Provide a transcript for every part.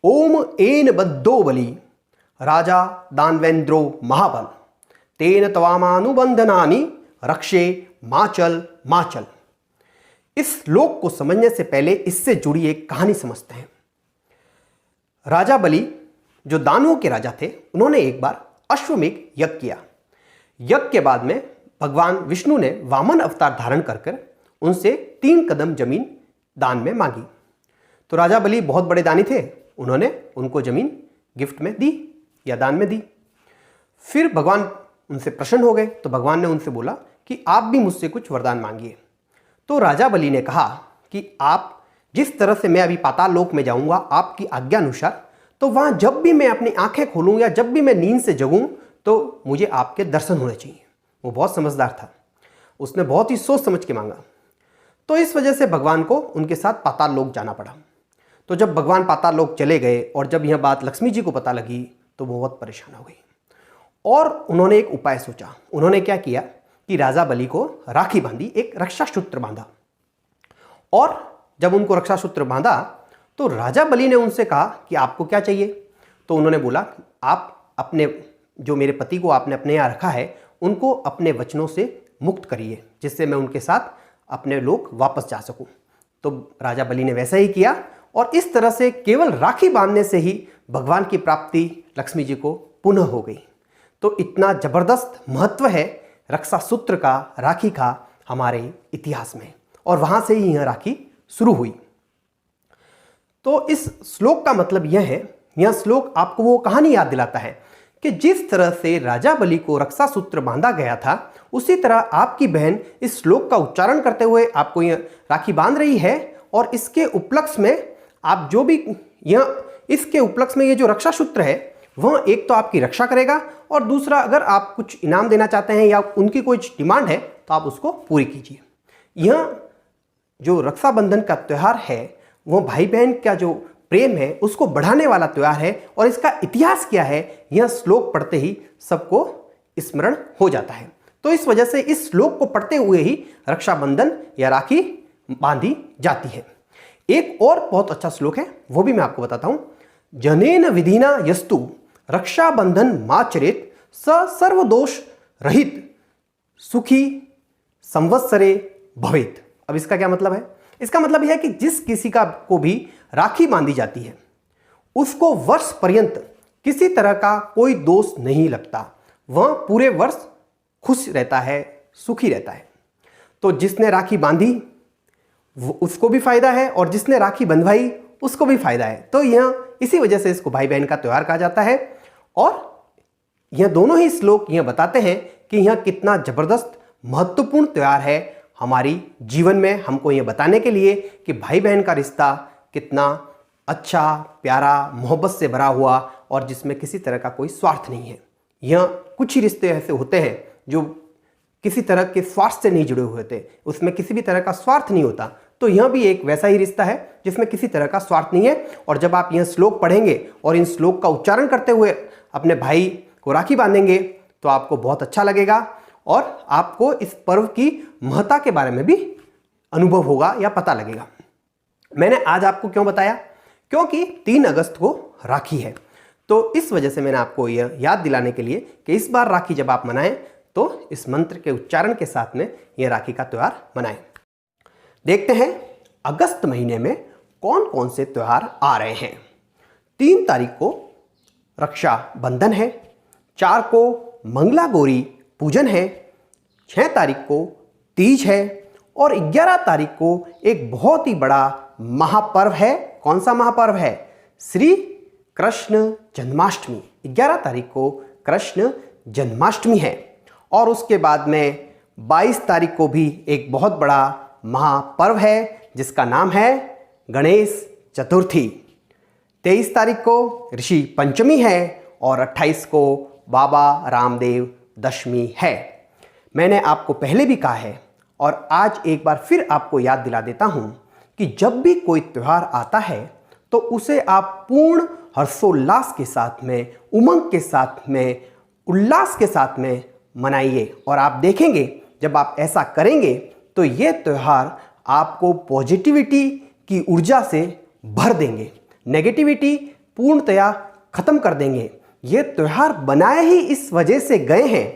ओम N बद्धो बलि राजा दानवेंद्रो महाबल तेन तवामानुबंधनानि रक्षे माचल माचल। इस श्लोक को समझने से पहले इससे जुड़ी एक कहानी समझते हैं। राजा बलि जो दानवों के राजा थे, उन्होंने एक बार अश्वमेघ यज्ञ किया। यज्ञ के बाद में भगवान विष्णु ने वामन अवतार धारण कर उनसे 3 कदम जमीन दान में मांगी। तो राजा बलि बहुत बड़े दानी थे, उन्होंने उनको जमीन गिफ्ट में दी या दान में दी। फिर भगवान उनसे प्रसन्न हो गए, तो भगवान ने उनसे बोला कि आप भी मुझसे कुछ वरदान मांगिए। तो राजा बलि ने कहा कि आप जिस तरह से मैं अभी पाताल लोक में जाऊंगा आपकी आज्ञा अनुसार, तो वहां जब भी मैं अपनी आंखें खोलूं या जब भी मैं नींद से जगूं तो मुझे आपके दर्शन होने चाहिए। वो बहुत समझदार था, उसने बहुत ही सोच समझ के मांगा। तो इस वजह से भगवान को उनके साथ पाताल लोक जाना पड़ा। तो जब भगवान पाताल लोक चले गए और जब यह बात लक्ष्मी जी को पता लगी तो वो बहुत परेशान हो गई और उन्होंने एक उपाय सोचा। उन्होंने क्या किया कि राजा बलि को राखी बांधी, एक रक्षा सूत्र बांधा। और जब उनको रक्षा सूत्र बांधा तो राजा बलि ने उनसे कहा कि आपको क्या चाहिए। तो उन्होंने बोला आप अपने जो मेरे पति को आपने अपने यहाँ रखा है उनको अपने वचनों से मुक्त करिए, जिससे मैं उनके साथ अपने लोक वापस जा सकूं। तो राजा बलि ने वैसा ही किया और इस तरह से केवल राखी बांधने से ही भगवान की प्राप्ति लक्ष्मी जी को पुनः हो गई। तो इतना जबरदस्त महत्व है रक्षा सूत्र का, राखी का हमारे इतिहास में, और वहां से ही यह राखी शुरू हुई। तो इस श्लोक का मतलब यह है, यह श्लोक आपको वो कहानी याद दिलाता है कि जिस तरह से राजा बलि को रक्षा सूत्र बांधा गया था, उसी तरह आपकी बहन इस श्लोक का उच्चारण करते हुए आपको यह राखी बांध रही है। और इसके उपलक्ष्य में आप जो भी इसके उपलक्ष्य में ये जो रक्षा सूत्र है वह एक तो आपकी रक्षा करेगा, और दूसरा अगर आप कुछ इनाम देना चाहते हैं या उनकी कोई डिमांड है तो आप उसको पूरी कीजिए। यह जो रक्षाबंधन का त्यौहार है वह भाई बहन का जो प्रेम है उसको बढ़ाने वाला त्यौहार है। और इसका इतिहास क्या है यह श्लोक पढ़ते ही सबको स्मरण हो जाता है। तो इस वजह से इस श्लोक को पढ़ते हुए ही रक्षाबंधन या राखी बांधी जाती है। एक और बहुत अच्छा श्लोक है, वो भी मैं आपको बताता हूं। जनेन विधिना यस्तु रक्षाबंधन माचरेत स सर्वदोष रहित सुखी संवत्सरे भवेत। अब इसका क्या मतलब है? इसका मतलब यह है कि जिस किसी का को भी राखी बांधी जाती है उसको वर्ष पर्यंत किसी तरह का कोई दोष नहीं लगता, वह पूरे वर्ष खुश रहता है, सुखी रहता है। तो जिसने राखी बांधी उसको भी फायदा है और जिसने राखी बंधवाई उसको भी फायदा है। तो यह इसी वजह से इसको भाई बहन का त्यौहार कहा जाता है। और यह दोनों ही श्लोक यह बताते हैं कि यह कितना जबरदस्त महत्वपूर्ण त्यौहार है हमारी जीवन में, हमको यह बताने के लिए कि भाई बहन का रिश्ता कितना अच्छा, प्यारा, मोहब्बत से भरा हुआ और जिसमें किसी तरह का कोई स्वार्थ नहीं है। यह कुछ ही रिश्ते ऐसे होते हैं जो किसी तरह के स्वार्थ से नहीं जुड़े हुए होते, उसमें किसी भी तरह का स्वार्थ नहीं होता। तो यह भी एक वैसा ही रिश्ता है जिसमें किसी तरह का स्वार्थ नहीं है। और जब आप यह श्लोक पढ़ेंगे और इन श्लोक का उच्चारण करते हुए अपने भाई को राखी बांधेंगे तो आपको बहुत अच्छा लगेगा और आपको इस पर्व की महत्ता के बारे में भी अनुभव होगा या पता लगेगा। मैंने आज आपको क्यों बताया? क्योंकि 3 अगस्त को राखी है। तो इस वजह से मैंने आपको यह याद दिलाने के लिए कि इस बार राखी जब आप मनाएं तो इस मंत्र के उच्चारण के साथ में यह राखी का त्यौहार मनाएं। देखते हैं अगस्त महीने में कौन कौन से त्यौहार आ रहे हैं। 3 तारीख को रक्षाबंधन है, 4 को मंगला गौरी पूजन है, 6 तारीख को तीज है और 11 तारीख को एक बहुत ही बड़ा महापर्व है। कौन सा महापर्व है? श्री कृष्ण जन्माष्टमी। 11 तारीख को कृष्ण जन्माष्टमी है। और उसके बाद में 22 तारीख को भी एक बहुत बड़ा महापर्व है जिसका नाम है गणेश चतुर्थी। 23 तारीख को ऋषि पंचमी है और 28 को बाबा रामदेव दशमी है। मैंने आपको पहले भी कहा है और आज एक बार फिर आपको याद दिला देता हूं कि जब भी कोई त्यौहार आता है तो उसे आप पूर्ण हर्षोल्लास के साथ में, उमंग के साथ में, उल्लास के साथ में मनाइए। और आप देखेंगे जब आप ऐसा करेंगे तो ये त्यौहार आपको पॉजिटिविटी की ऊर्जा से भर देंगे, नेगेटिविटी पूर्णतया खत्म कर देंगे। ये त्यौहार बनाए ही इस वजह से गए हैं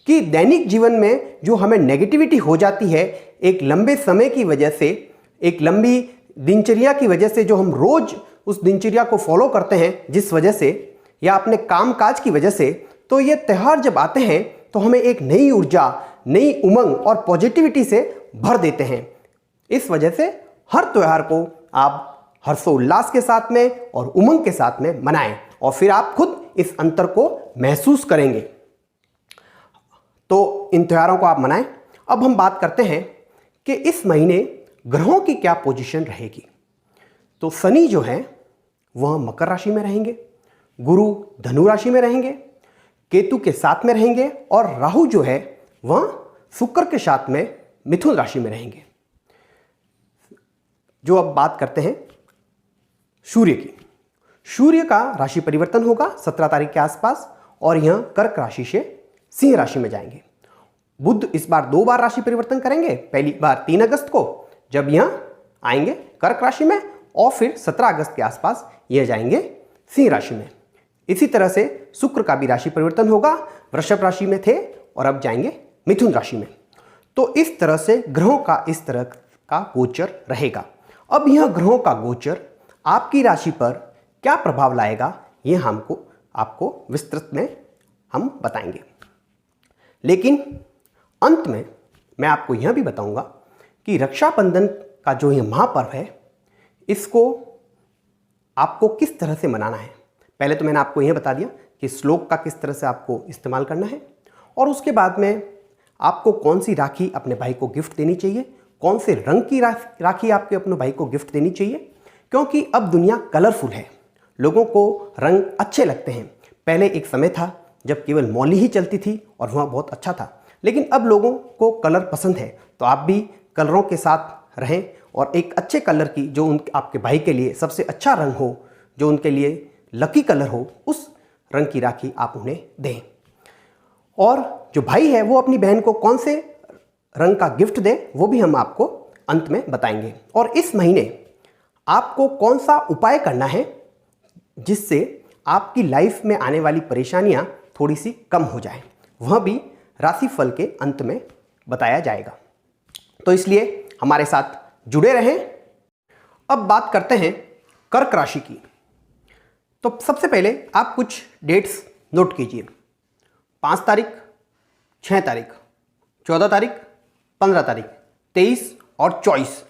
कि दैनिक जीवन में जो हमें नेगेटिविटी हो जाती है, एक लंबे समय की वजह से, एक लंबी दिनचर्या की वजह से, जो हम रोज उस दिनचर्या को फॉलो करते हैं जिस वजह से, या अपने काम काज की वजह से, तो ये त्यौहार जब आते हैं तो हमें एक नई ऊर्जा, नई उमंग और पॉजिटिविटी से भर देते हैं। इस वजह से हर त्यौहार को आप हर्षोल्लास के साथ में और उमंग के साथ में मनाएं और फिर आप खुद इस अंतर को महसूस करेंगे। तो इन त्योहारों को आप मनाएं। अब हम बात करते हैं कि इस महीने ग्रहों की क्या पोजीशन रहेगी। तो शनि जो है वह मकर राशि में रहेंगे, गुरु धनु राशि में रहेंगे, केतु के साथ में रहेंगे और राहु जो है वह शुक्र के साथ में मिथुन राशि में रहेंगे। जो अब बात करते हैं सूर्य की। सूर्य का राशि परिवर्तन होगा 17 तारीख के आसपास और यह कर्क राशि से सिंह राशि में जाएंगे। बुध इस बार 2 बार राशि परिवर्तन करेंगे, पहली बार 3 अगस्त को जब यह आएंगे कर्क राशि में और फिर 17 अगस्त के आसपास यह जाएंगे सिंह राशि में। इसी तरह से शुक्र का भी राशि परिवर्तन होगा, वृषभ राशि में थे और अब जाएंगे मिथुन राशि में। तो इस तरह से ग्रहों का इस तरह का गोचर रहेगा। अब यह ग्रहों का गोचर आपकी राशि पर क्या प्रभाव लाएगा, यह आपको विस्तृत में हम बताएंगे। लेकिन अंत में मैं आपको यह भी बताऊंगा कि रक्षाबंधन का जो यह महापर्व है, इसको आपको किस तरह से मनाना है। पहले तो मैंने आपको यह बता दिया कि श्लोक का किस तरह से आपको इस्तेमाल करना है, और उसके बाद में आपको कौन सी राखी अपने भाई को गिफ्ट देनी चाहिए, कौन से रंग की राखी आपके अपने भाई को गिफ्ट देनी चाहिए। क्योंकि अब दुनिया कलरफुल है, लोगों को रंग अच्छे लगते हैं। पहले एक समय था जब केवल मौली ही चलती थी और वह बहुत अच्छा था, लेकिन अब लोगों को कलर पसंद है। तो आप भी कलरों के साथ रहें और एक अच्छे कलर की, जो आपके भाई के लिए सबसे अच्छा रंग हो, जो उनके लिए लकी कलर हो, उस रंग की राखी आप उन्हें दें। और जो भाई है वो अपनी बहन को कौन से रंग का गिफ्ट दें, वो भी हम आपको अंत में बताएंगे। और इस महीने आपको कौन सा उपाय करना है जिससे आपकी लाइफ में आने वाली परेशानियां थोड़ी सी कम हो जाए, वह भी राशिफल के अंत में बताया जाएगा। तो इसलिए हमारे साथ जुड़े रहें। अब बात करते हैं कर्क राशि की। तो सबसे पहले आप कुछ डेट्स नोट कीजिए। 5 तारीख, 6 तारीख, 14 तारीख, 15 तारीख, 23 और 24,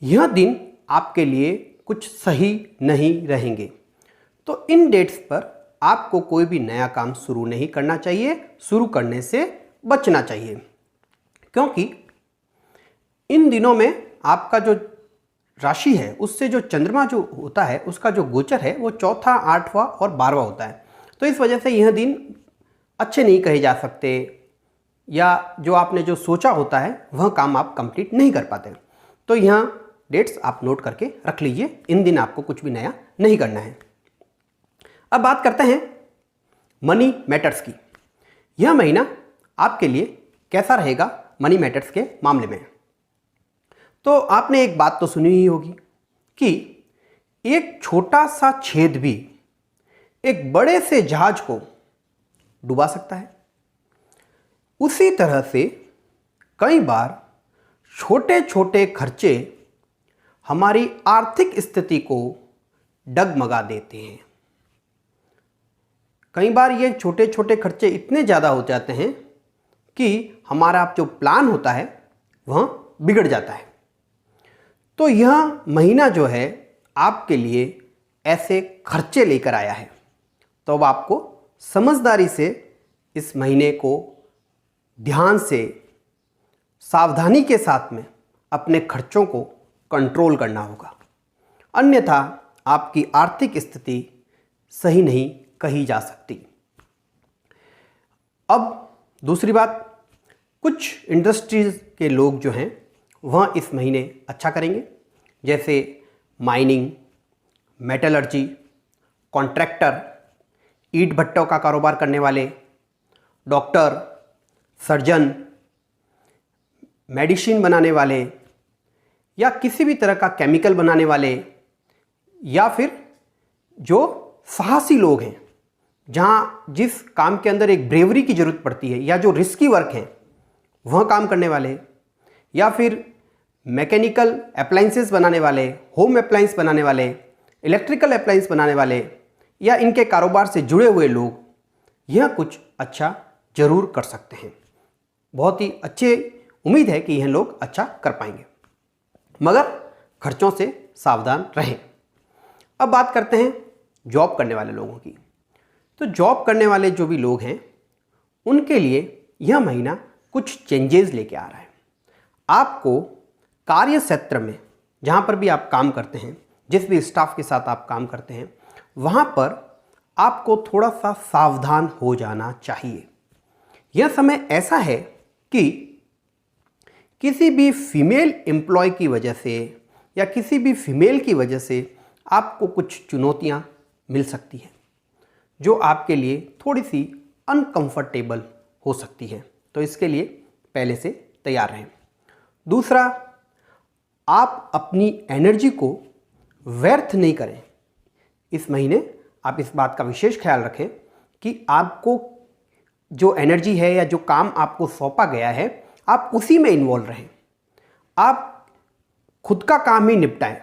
यह दिन आपके लिए कुछ सही नहीं रहेंगे। तो इन डेट्स पर आपको कोई भी नया काम शुरू नहीं करना चाहिए, शुरू करने से बचना चाहिए। क्योंकि इन दिनों में आपका जो राशि है उससे जो चंद्रमा जो होता है, उसका जो गोचर है वो 4था, 8वां और 12वां होता है। तो इस वजह से यह दिन अच्छे नहीं कहे जा सकते, या जो आपने जो सोचा होता है वह काम आप कंप्लीट नहीं कर पाते। तो यहाँ डेट्स आप नोट करके रख लीजिए, इन दिन आपको कुछ भी नया नहीं करना है। अब बात करते हैं मनी मैटर्स की। यह महीना आपके लिए कैसा रहेगा मनी मैटर्स के मामले में। तो आपने एक बात तो सुनी ही होगी कि एक छोटा सा छेद भी एक बड़े से जहाज को डुबा सकता है। उसी तरह से कई बार छोटे छोटे खर्चे हमारी आर्थिक स्थिति को डगमगा देते हैं। कई बार ये छोटे छोटे खर्चे इतने ज़्यादा हो जाते हैं कि हमारा जो प्लान होता है वह बिगड़ जाता है। तो यह महीना जो है आपके लिए ऐसे खर्चे लेकर आया है। तो अब आपको समझदारी से इस महीने को ध्यान से, सावधानी के साथ में अपने खर्चों को कंट्रोल करना होगा, अन्यथा आपकी आर्थिक स्थिति सही नहीं कही जा सकती। अब दूसरी बात, कुछ इंडस्ट्रीज के लोग जो हैं वह इस महीने अच्छा करेंगे, जैसे माइनिंग, मेटलर्जी, कॉन्ट्रैक्टर, ईंट भट्टों का कारोबार करने वाले, डॉक्टर, सर्जन, मेडिसिन बनाने वाले, या किसी भी तरह का केमिकल बनाने वाले, या फिर जो साहसी लोग हैं, जहाँ जिस काम के अंदर एक ब्रेवरी की ज़रूरत पड़ती है, या जो रिस्की वर्क हैं वह काम करने वाले, या फिर मैकेनिकल अप्लाइंसेस बनाने वाले, होम अप्लाइंस बनाने वाले, इलेक्ट्रिकल अप्लाइंस बनाने वाले, या इनके कारोबार से जुड़े हुए लोग यह कुछ अच्छा ज़रूर कर सकते हैं। बहुत ही अच्छे उम्मीद है कि यह लोग अच्छा कर पाएंगे, मगर खर्चों से सावधान रहें। अब बात करते हैं जॉब करने वाले लोगों की। तो जॉब करने वाले जो भी लोग हैं उनके लिए यह महीना कुछ चेंजेस लेके आ रहा है। आपको कार्य क्षेत्र में, जहाँ पर भी आप काम करते हैं, जिस भी स्टाफ के साथ आप काम करते हैं, वहाँ पर आपको थोड़ा सा सावधान हो जाना चाहिए। यह समय ऐसा है कि किसी भी फीमेल एम्प्लॉय की वजह से या किसी भी फीमेल की वजह से आपको कुछ चुनौतियाँ मिल सकती हैं, जो आपके लिए थोड़ी सी अनकंफर्टेबल हो सकती है। तो इसके लिए पहले से तैयार रहें। दूसरा, आप अपनी एनर्जी को व्यर्थ नहीं करें। इस महीने आप इस बात का विशेष ख्याल रखें कि आपको जो एनर्जी है या जो काम आपको सौंपा गया है, आप उसी में इन्वॉल्व रहें। आप खुद का काम ही निपटाएं,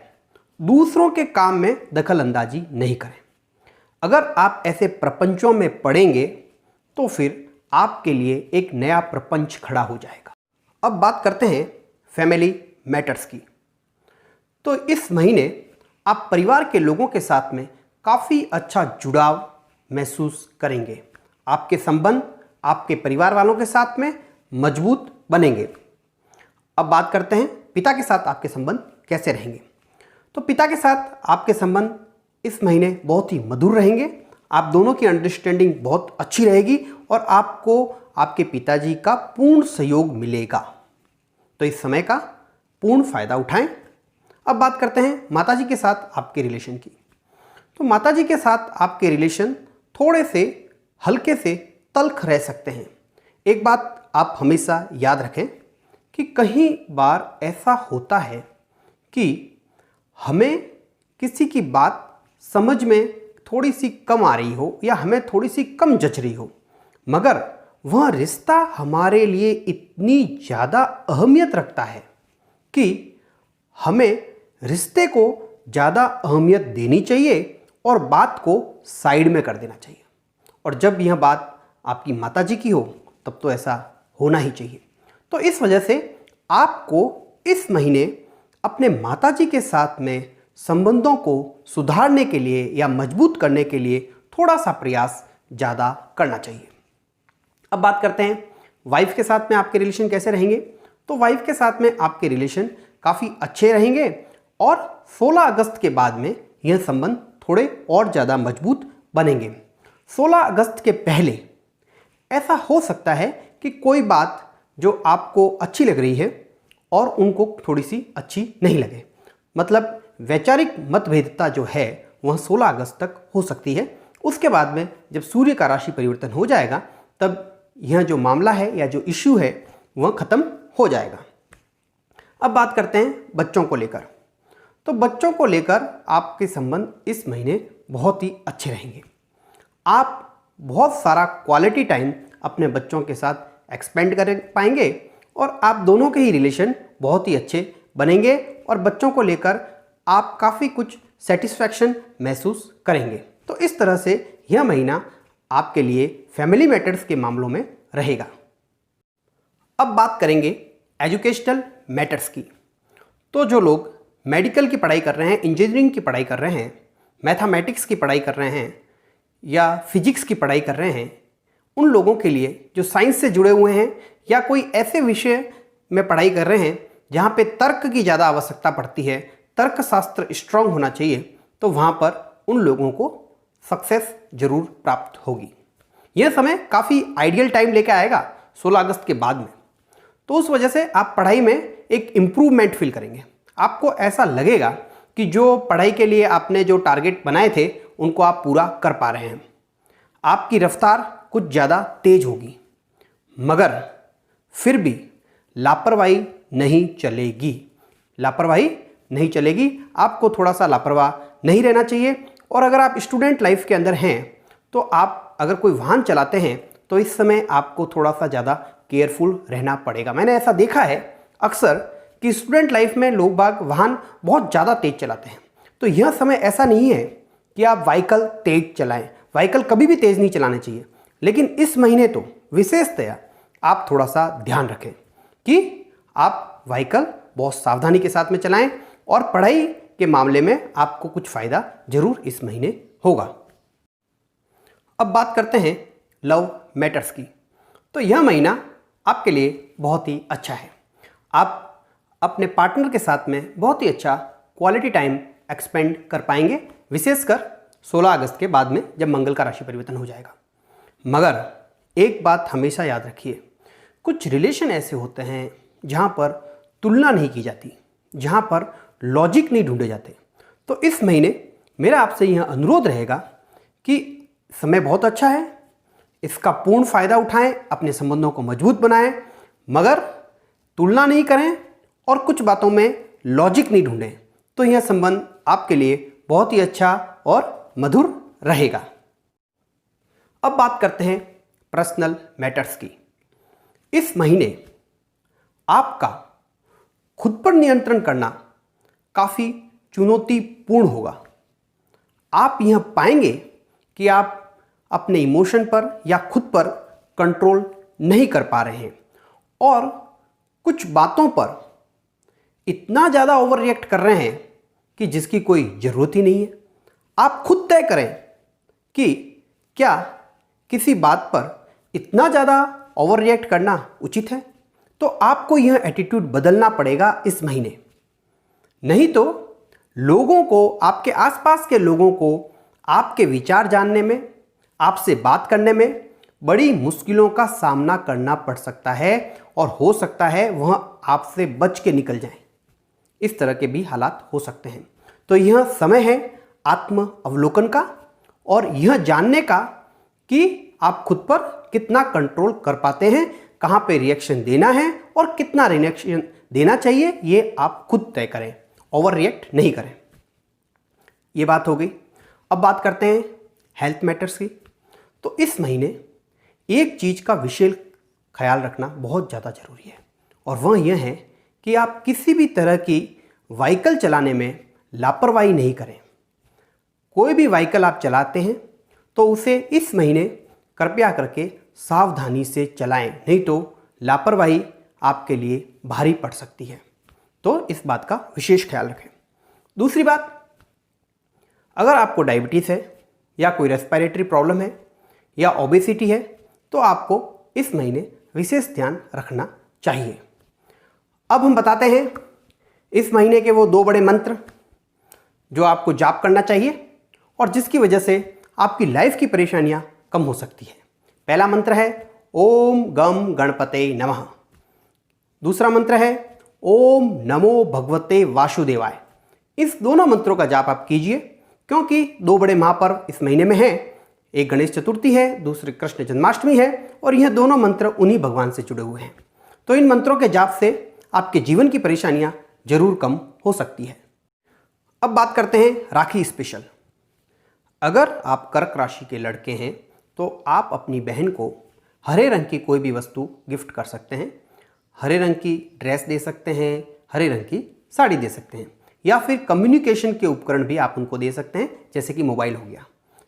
दूसरों के काम में दखल अंदाजी नहीं करें। अगर आप ऐसे प्रपंचों में पड़ेंगे तो फिर आपके लिए एक नया प्रपंच खड़ा हो जाएगा। अब बात करते हैं फैमिली मैटर्स की। तो इस महीने आप परिवार के लोगों के साथ में काफ़ी अच्छा जुड़ाव महसूस करेंगे। आपके संबंध आपके परिवार वालों के साथ में मजबूत बनेंगे। अब बात करते हैं पिता के साथ आपके संबंध कैसे रहेंगे। तो पिता के साथ आपके संबंध इस महीने बहुत ही मधुर रहेंगे। आप दोनों की अंडरस्टैंडिंग बहुत अच्छी रहेगी और आपको आपके पिताजी का पूर्ण सहयोग मिलेगा। तो इस समय का पूर्ण फायदा उठाएं। अब बात करते हैं माताजी के साथ आपके रिलेशन की। तो माताजी के साथ आपके रिलेशन थोड़े से हल्के से तल्ख रह सकते हैं। एक बात आप हमेशा याद रखें कि कई बार ऐसा होता है कि हमें किसी की बात समझ में थोड़ी सी कम आ रही हो या हमें थोड़ी सी कम जच रही हो, मगर वह रिश्ता हमारे लिए इतनी ज़्यादा अहमियत रखता है कि हमें रिश्ते को ज़्यादा अहमियत देनी चाहिए और बात को साइड में कर देना चाहिए। और जब यह बात आपकी माताजी की हो तब तो ऐसा होना ही चाहिए। तो इस वजह से आपको इस महीने अपने माताजी के साथ में संबंधों को सुधारने के लिए या मजबूत करने के लिए थोड़ा सा प्रयास ज़्यादा करना चाहिए। अब बात करते हैं वाइफ के साथ में आपके रिलेशन कैसे रहेंगे। तो वाइफ के साथ में आपके रिलेशन काफ़ी अच्छे रहेंगे और 16 अगस्त के बाद में यह संबंध थोड़े और ज़्यादा मजबूत बनेंगे। 16 अगस्त के पहले ऐसा हो सकता है कि कोई बात जो आपको अच्छी लग रही है और उनको थोड़ी सी अच्छी नहीं लगे, मतलब वैचारिक मतभेदता जो है वह 16 अगस्त तक हो सकती है। उसके बाद में जब सूर्य का राशि परिवर्तन हो जाएगा तब यह जो मामला है या जो इश्यू है वह ख़त्म हो जाएगा। अब बात करते हैं बच्चों को लेकर। तो बच्चों को लेकर आपके संबंध इस महीने बहुत ही अच्छे रहेंगे। आप बहुत सारा क्वालिटी टाइम अपने बच्चों के साथ एक्सपेंड कर पाएंगे और आप दोनों के ही रिलेशन बहुत ही अच्छे बनेंगे और बच्चों को लेकर आप काफ़ी कुछ सेटिस्फैक्शन महसूस करेंगे। तो इस तरह से यह महीना आपके लिए फैमिली मैटर्स के मामलों में रहेगा। अब बात करेंगे एजुकेशनल मैटर्स की। तो जो लोग मेडिकल की पढ़ाई कर रहे हैं, इंजीनियरिंग की पढ़ाई कर रहे हैं, मैथमेटिक्स की पढ़ाई कर रहे हैं या फिजिक्स की पढ़ाई कर रहे हैं, उन लोगों के लिए जो साइंस से जुड़े हुए हैं या कोई ऐसे विषय में पढ़ाई कर रहे हैं जहाँ पे तर्क की ज़्यादा आवश्यकता पड़ती है, तर्कशास्त्र स्ट्रांग होना चाहिए, तो वहाँ पर उन लोगों को सक्सेस जरूर प्राप्त होगी। यह समय काफ़ी आइडियल टाइम लेके आएगा 16 अगस्त के बाद में। तो उस वजह से आप पढ़ाई में एक इम्प्रूवमेंट फील करेंगे। आपको ऐसा लगेगा कि जो पढ़ाई के लिए आपने जो टारगेट बनाए थे उनको आप पूरा कर पा रहे हैं। आपकी रफ्तार कुछ ज़्यादा तेज होगी, मगर फिर भी लापरवाही नहीं चलेगी। लापरवाही नहीं चलेगी। आपको थोड़ा सा लापरवाह नहीं रहना चाहिए और अगर आप स्टूडेंट लाइफ के अंदर हैं तो आप अगर कोई वाहन चलाते हैं तो इस समय आपको थोड़ा सा ज़्यादा केयरफुल रहना पड़ेगा। मैंने ऐसा देखा है अक्सर कि स्टूडेंट लाइफ में लोग बाग वाहन बहुत ज़्यादा तेज़ चलाते हैं। तो यह समय ऐसा नहीं है कि आप व्हीकल तेज चलाएं, व्हीकल कभी भी तेज़ नहीं चलाने चाहिए, लेकिन इस महीने तो विशेषतया आप थोड़ा सा ध्यान रखें कि आप व्हीकल बहुत सावधानी के साथ में चलाएं और पढ़ाई के मामले में आपको कुछ फ़ायदा जरूर इस महीने होगा। अब बात करते हैं लव मैटर्स की। तो यह महीना आपके लिए बहुत ही अच्छा है। आप अपने पार्टनर के साथ में बहुत ही अच्छा क्वालिटी टाइम एक्सपेंड कर पाएंगे, विशेषकर 16 अगस्त के बाद में जब मंगल का राशि परिवर्तन हो जाएगा। मगर एक बात हमेशा याद रखिए, कुछ रिलेशन ऐसे होते हैं जहाँ पर तुलना नहीं की जाती, जहाँ पर लॉजिक नहीं ढूंढे जाते। तो इस महीने मेरा आपसे यह अनुरोध रहेगा कि समय बहुत अच्छा है, इसका पूर्ण फायदा उठाएं, अपने संबंधों को मजबूत बनाएं, मगर तुलना नहीं करें और कुछ बातों में लॉजिक नहीं ढूंढें, तो यह संबंध आपके लिए बहुत ही अच्छा और मधुर रहेगा। अब बात करते हैं पर्सनल मैटर्स की। इस महीने आपका खुद पर नियंत्रण करना काफ़ी चुनौतीपूर्ण होगा। आप यह पाएंगे कि आप अपने इमोशन पर या खुद पर कंट्रोल नहीं कर पा रहे हैं और कुछ बातों पर इतना ज़्यादा ओवर रिएक्ट कर रहे हैं कि जिसकी कोई ज़रूरत ही नहीं है। आप खुद तय करें कि क्या किसी बात पर इतना ज़्यादा ओवर रिएक्ट करना उचित है। तो आपको यह एटीट्यूड बदलना पड़ेगा इस महीने, नहीं तो लोगों को, आपके आसपास के लोगों को आपके विचार जानने में, आपसे बात करने में बड़ी मुश्किलों का सामना करना पड़ सकता है और हो सकता है वह आपसे बच के निकल जाएं। इस तरह के भी हालात हो सकते हैं। तो यह समय है आत्म अवलोकन का और यह जानने का कि आप खुद पर कितना कंट्रोल कर पाते हैं, कहाँ पे रिएक्शन देना है और कितना रिएक्शन देना चाहिए, ये आप खुद तय करें, ओवर रिएक्ट नहीं करें। ये बात हो गई। अब बात करते हैं हेल्थ मैटर्स की। तो इस महीने एक चीज़ का विशेष ख्याल रखना बहुत ज़्यादा ज़रूरी है और वह यह है कि आप किसी भी तरह की व्हीकल चलाने में लापरवाही नहीं करें। कोई भी व्हीकल आप चलाते हैं तो उसे इस महीने कृपया करके सावधानी से चलाएं, नहीं तो लापरवाही आपके लिए भारी पड़ सकती है। तो इस बात का विशेष ख्याल रखें। दूसरी बात, अगर आपको डायबिटीज़ है या कोई रेस्पिरेटरी प्रॉब्लम है या ओबेसिटी है तो आपको इस महीने विशेष ध्यान रखना चाहिए। अब हम बताते हैं इस महीने के वो 2 बड़े मंत्र जो आपको जाप करना चाहिए और जिसकी वजह से आपकी लाइफ की परेशानियां कम हो सकती है। पहला मंत्र है ओम गम गणपते नमः। दूसरा मंत्र है ओम नमो भगवते वासुदेवाय। इस दोनों मंत्रों का जाप आप कीजिए क्योंकि 2 बड़े महापर्व इस महीने में हैं। एक गणेश चतुर्थी है, दूसरे कृष्ण जन्माष्टमी है और यह दोनों मंत्र उन्हीं भगवान से जुड़े हुए हैं। तो इन मंत्रों के जाप से आपके जीवन की परेशानियां जरूर कम हो सकती है। अब बात करते हैं राखी स्पेशल। अगर आप कर्क राशि के लड़के हैं तो आप अपनी बहन को हरे रंग की कोई भी वस्तु गिफ्ट कर सकते हैं। हरे रंग की ड्रेस दे सकते हैं, हरे रंग की साड़ी दे सकते हैं या फिर कम्युनिकेशन के उपकरण भी आप उनको दे सकते हैं, जैसे कि मोबाइल हो गया।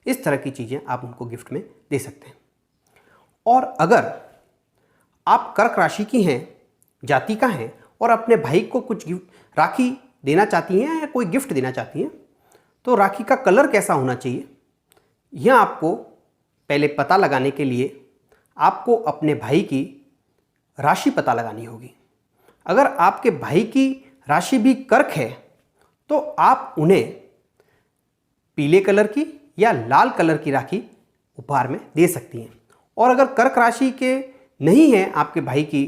इस तरह की चीज़ें आप उनको गिफ्ट में दे सकते हैं। और अगर आप कर्क राशि की हैं, जातिका हैं और अपने भाई को कुछ राखी देना चाहती हैं या कोई गिफ्ट देना चाहती हैं तो राखी का कलर कैसा होना चाहिए, यह आपको पहले पता लगाने के लिए आपको अपने भाई की राशि पता लगानी होगी। अगर आपके भाई की राशि भी कर्क है तो आप उन्हें पीले कलर की या लाल कलर की राखी उपहार में दे सकती हैं। और अगर कर्क राशि के नहीं है आपके भाई की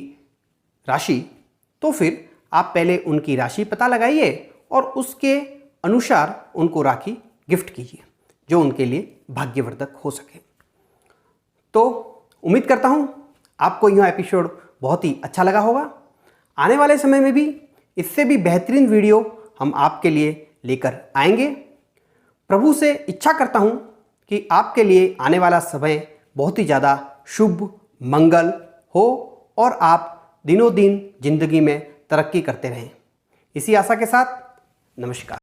राशि तो फिर आप पहले उनकी राशि पता लगाइए और उसके अनुसार उनको राखी गिफ्ट कीजिए जो उनके लिए भाग्यवर्धक हो सके। तो उम्मीद करता हूँ आपको यह एपिसोड बहुत ही अच्छा लगा होगा। आने वाले समय में भी इससे भी बेहतरीन वीडियो हम आपके लिए लेकर आएंगे। प्रभु से इच्छा करता हूँ कि आपके लिए आने वाला समय बहुत ही ज़्यादा शुभ मंगल हो और आप दिनों दिन जिंदगी में तरक्की करते रहें। इसी आशा के साथ नमस्कार।